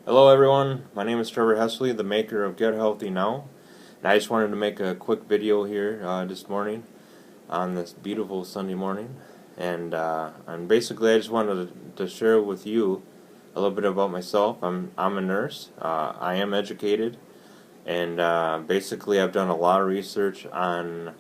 Hello everyone, my name is Trevor Hesley, the maker of Get Healthy Now, and I just wanted to make a quick video here this morning on this beautiful Sunday morning, and basically I just wanted to share with you a little bit about myself. I'm a nurse. I am educated, and basically I've done a lot of research on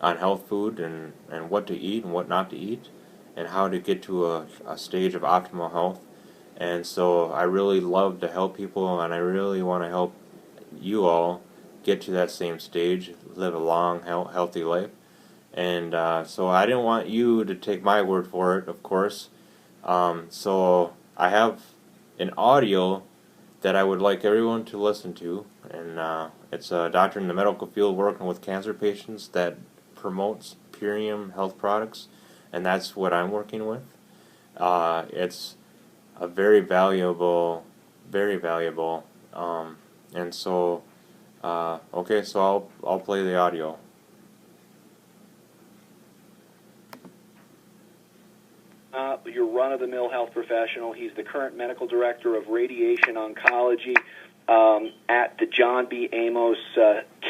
health food and what to eat and what not to eat, and how to get to a stage of optimal health. And so I really love to help people, and I really want to help you all get to that same stage, live a long, healthy life. And so I didn't want you to take my word for it, of course. So I have an audio that I would like everyone to listen to, and it's a doctor in the medical field working with cancer patients that promotes Purium health products, and that's what I'm working with. It's a very valuable, and so, okay, so I'll play the audio. Your run-of-the-mill health professional. He's the current medical director of radiation oncology at the John B. Amos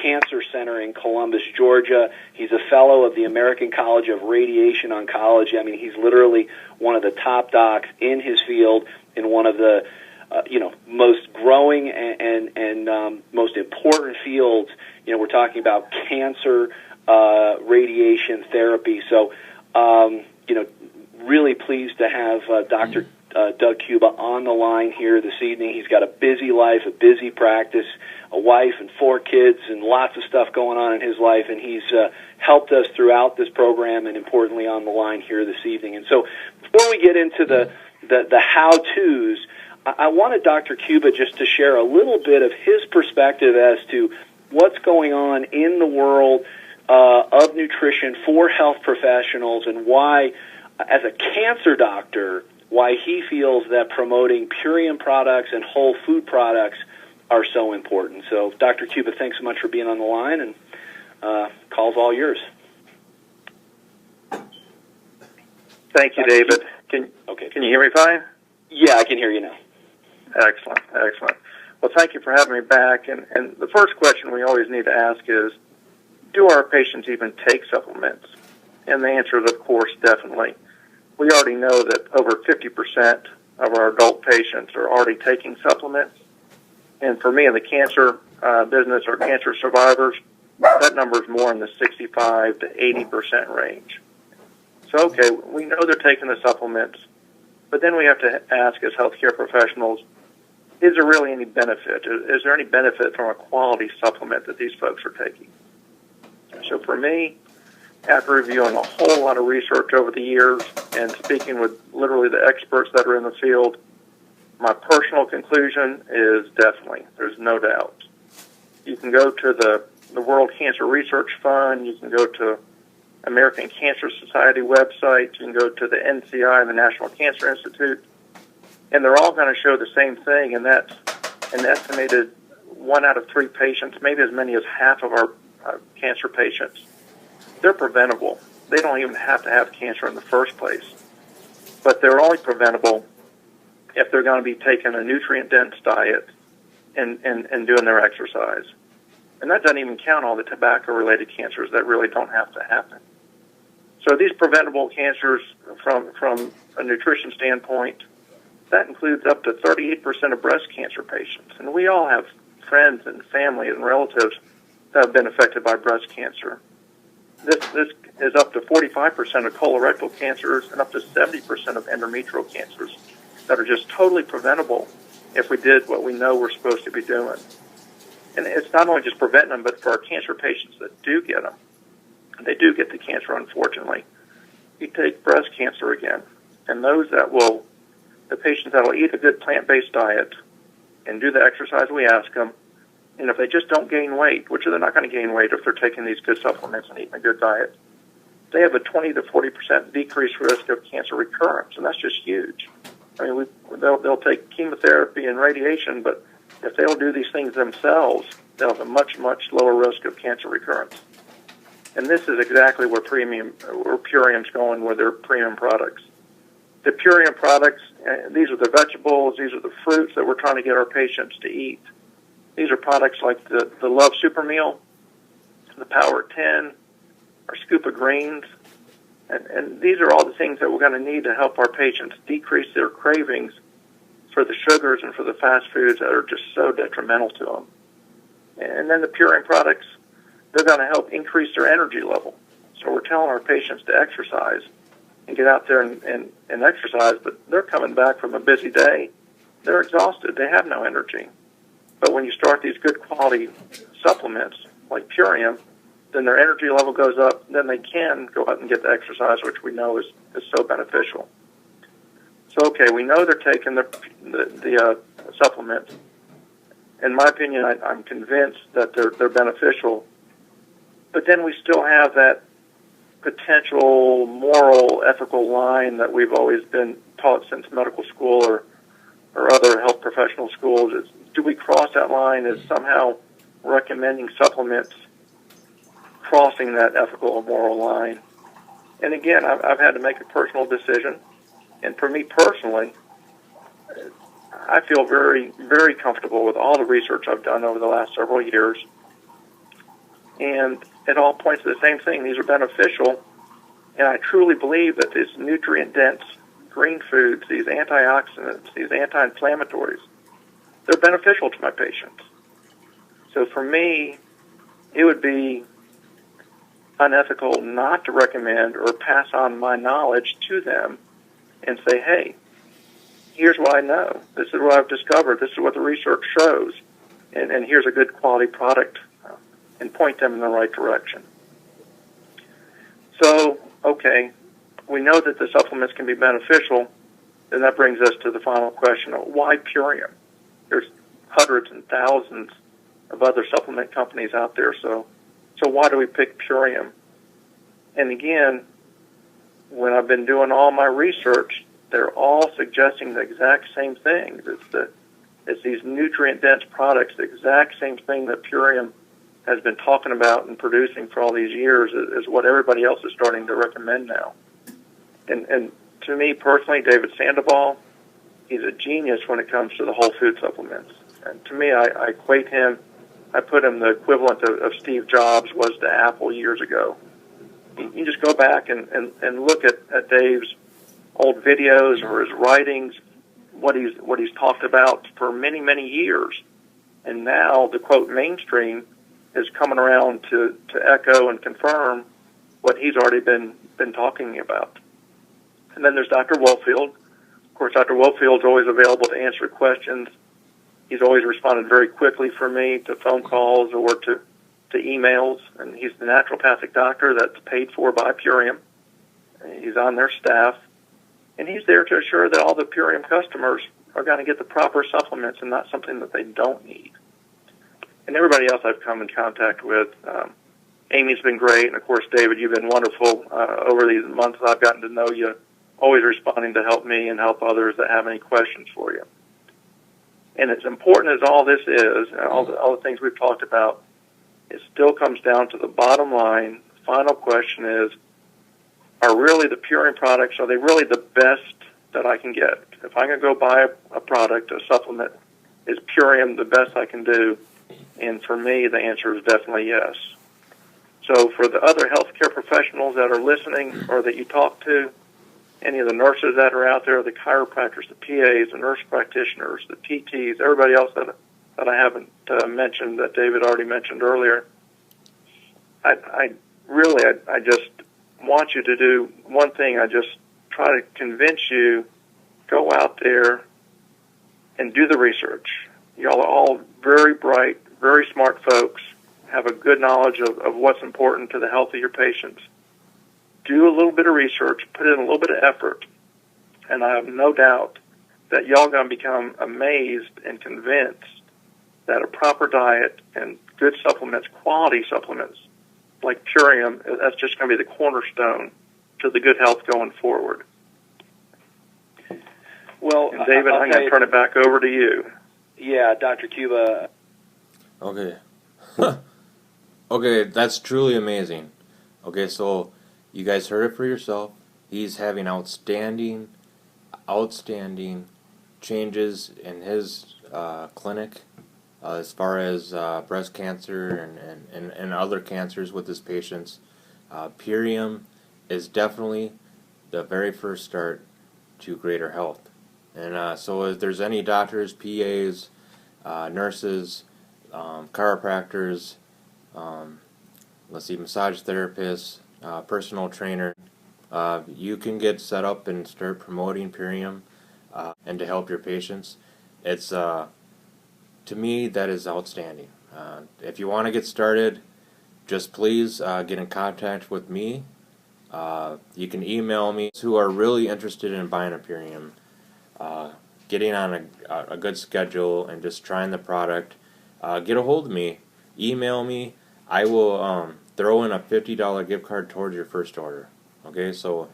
Cancer Center in Columbus, Georgia. He's a fellow of the American College of Radiation Oncology. I mean, he's literally one of the top docs in his field in one of the most growing and most important fields. You know, we're talking about cancer radiation therapy. So, really pleased to have Dr. Doug Ciuba on the line here this evening. He's got a busy life, a busy practice, a wife and 4 kids, and lots of stuff going on in his life, and he's helped us throughout this program and importantly on the line here this evening. And so before we get into the how-tos, I wanted Dr. Ciuba just to share a little bit of his perspective as to what's going on in the world of nutrition for health professionals, and why, as a cancer doctor, why he feels that promoting Purium products and whole food products are so important. So, Dr. Ciuba, thanks so much for being on the line, and call's all yours. Thank you, David. Can you hear me fine? Yeah, I can hear you now. Excellent. Well, thank you for having me back. And the first question we always need to ask is, do our patients even take supplements? And the answer is, of course, definitely. We already know that over 50% of our adult patients are already taking supplements. And for me in the cancer business, or cancer survivors, that number is more in the 65 to 80% range. So, okay, we know they're taking the supplements, but then we have to ask as healthcare professionals, is there really any benefit? Is there any benefit from a quality supplement that these folks are taking? So for me, after reviewing a whole lot of research over the years and speaking with literally the experts that are in the field, my personal conclusion is definitely, there's no doubt. You can go to the World Cancer Research Fund, you can go to American Cancer Society website, you can go to the NCI, the National Cancer Institute, and they're all going to show the same thing, and that's an estimated 1 out of 3 patients, maybe as many as half of our cancer patients, they're preventable. They don't even have to have cancer in the first place. But they're only preventable if they're going to be taking a nutrient-dense diet and doing their exercise. And that doesn't even count all the tobacco-related cancers that really don't have to happen. So these preventable cancers, from a nutrition standpoint, that includes up to 38% of breast cancer patients. And we all have friends and family and relatives that have been affected by breast cancer. This is up to 45% of colorectal cancers and up to 70% of endometrial cancers that are just totally preventable if we did what we know we're supposed to be doing. And it's not only just preventing them, but for our cancer patients that do get them, they do get the cancer, unfortunately. You take breast cancer again, and the patients that will eat a good plant-based diet and do the exercise we ask them, and if they just don't gain weight, which they're not going to gain weight if they're taking these good supplements and eating a good diet, they have a 20 to 40% decreased risk of cancer recurrence, and that's just huge. I mean, they'll take chemotherapy and radiation, but if they'll do these things themselves, they'll have a much, much lower risk of cancer recurrence. And this is exactly where Purium's going with their premium products. The Purium products These are the vegetables, these are the fruits that we're trying to get our patients to eat. These are products like the Love Super Meal, the Power 10, our Scoop of Greens, and these are all the things that we're going to need to help our patients decrease their cravings for the sugars and for the fast foods that are just so detrimental to them. And then the Purium products, they're going to help increase their energy level. So we're telling our patients to exercise and get out there and exercise, but they're coming back from a busy day. They're exhausted. They have no energy. But when you start these good quality supplements like Purium, then their energy level goes up. Then they can go out and get the exercise, which we know is so beneficial. So, okay, we know they're taking the supplements. In my opinion, I'm convinced that they're beneficial. But then we still have that potential moral, ethical line that we've always been taught since medical school or other health professional schools. Do we cross that line as somehow recommending supplements crossing that ethical or moral line? And again, I've had to make a personal decision. And for me personally, I feel very, very comfortable with all the research I've done over the last several years. And it all points to the same thing. These are beneficial. And I truly believe that these nutrient-dense green foods, these antioxidants, these anti-inflammatories, they're beneficial to my patients. So for me, it would be unethical not to recommend or pass on my knowledge to them and say, hey, here's what I know. This is what I've discovered. This is what the research shows. And here's a good quality product, and point them in the right direction. So, okay, we know that the supplements can be beneficial, and that brings us to the final question of why Purium? There's hundreds and thousands of other supplement companies out there, so why do we pick Purium? And again, when I've been doing all my research, they're all suggesting the exact same thing. It's these nutrient-dense products, the exact same thing that Purium has been talking about and producing for all these years is what everybody else is starting to recommend now. And to me personally, David Sandoval, he's a genius when it comes to the whole food supplements. And to me, I equate him, I put him the equivalent of Steve Jobs was to Apple years ago. You just go back and look at Dave's old videos or his writings, what he's talked about for many, many years. And now the quote mainstream is coming around to echo and confirm what he's already been talking about. And then there's Dr. Woolfield. Of course, Dr. Woolfield's always available to answer questions. He's always responded very quickly for me to phone calls or to emails. And he's the naturopathic doctor that's paid for by Purium. He's on their staff. And he's there to assure that all the Purium customers are going to get the proper supplements and not something that they don't need. And everybody else I've come in contact with, Amy's been great, and of course, David, you've been wonderful over these months I've gotten to know you, always responding to help me and help others that have any questions for you. And as important as all this is, and all the things we've talked about, it still comes down to the bottom line. The final question is, are really the Purium products, are they really the best that I can get? If I'm going to go buy a product, a supplement, is Purium the best I can do? And for me, the answer is definitely yes. So for the other healthcare professionals that are listening or that you talk to, any of the nurses that are out there, the chiropractors, the PAs, the nurse practitioners, the PTs, everybody else that I haven't mentioned, that David already mentioned earlier, I just want you to do one thing. I just try to convince you, go out there and do the research. Y'all are all very bright, very smart folks, have a good knowledge of what's important to the health of your patients. Do a little bit of research, put in a little bit of effort, and I have no doubt that y'all are going to become amazed and convinced that a proper diet and good supplements, quality supplements, like Purium, that's just going to be the cornerstone to the good health going forward. Well, and David, I'm going to turn it back over to you. Yeah, Dr. Ciuba. Okay. Okay, that's truly amazing. Okay, so you guys heard it for yourself. He's having outstanding outstanding changes in his clinic as far as breast cancer and other cancers with his patients. Purium is definitely the very first start to greater health. And so if there's any doctors, PAs, nurses, chiropractors, massage therapists, personal trainer, you can get set up and start promoting Purium and to help your patients. It's to me, that is outstanding. If you want to get started, just please get in contact with me. You can email me who are really interested in buying a Purium, getting on a good schedule and just trying the product. Get a hold of me. Email me. I will throw in a $50 gift card towards your first order. Okay, so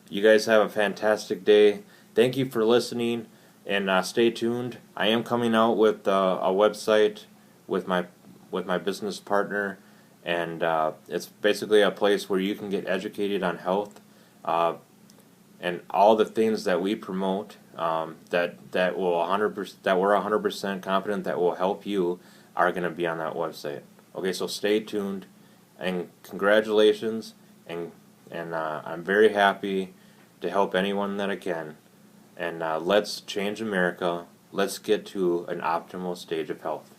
you guys have a fantastic day. Thank you for listening, and stay tuned. I am coming out with a website with my business partner, and it's basically a place where you can get educated on health and all the things that we promote that will 100% that we're 100% confident that will help you are going to be on that website. Okay, so stay tuned, and congratulations, and I'm very happy to help anyone that I can. And let's change America. Let's get to an optimal stage of health.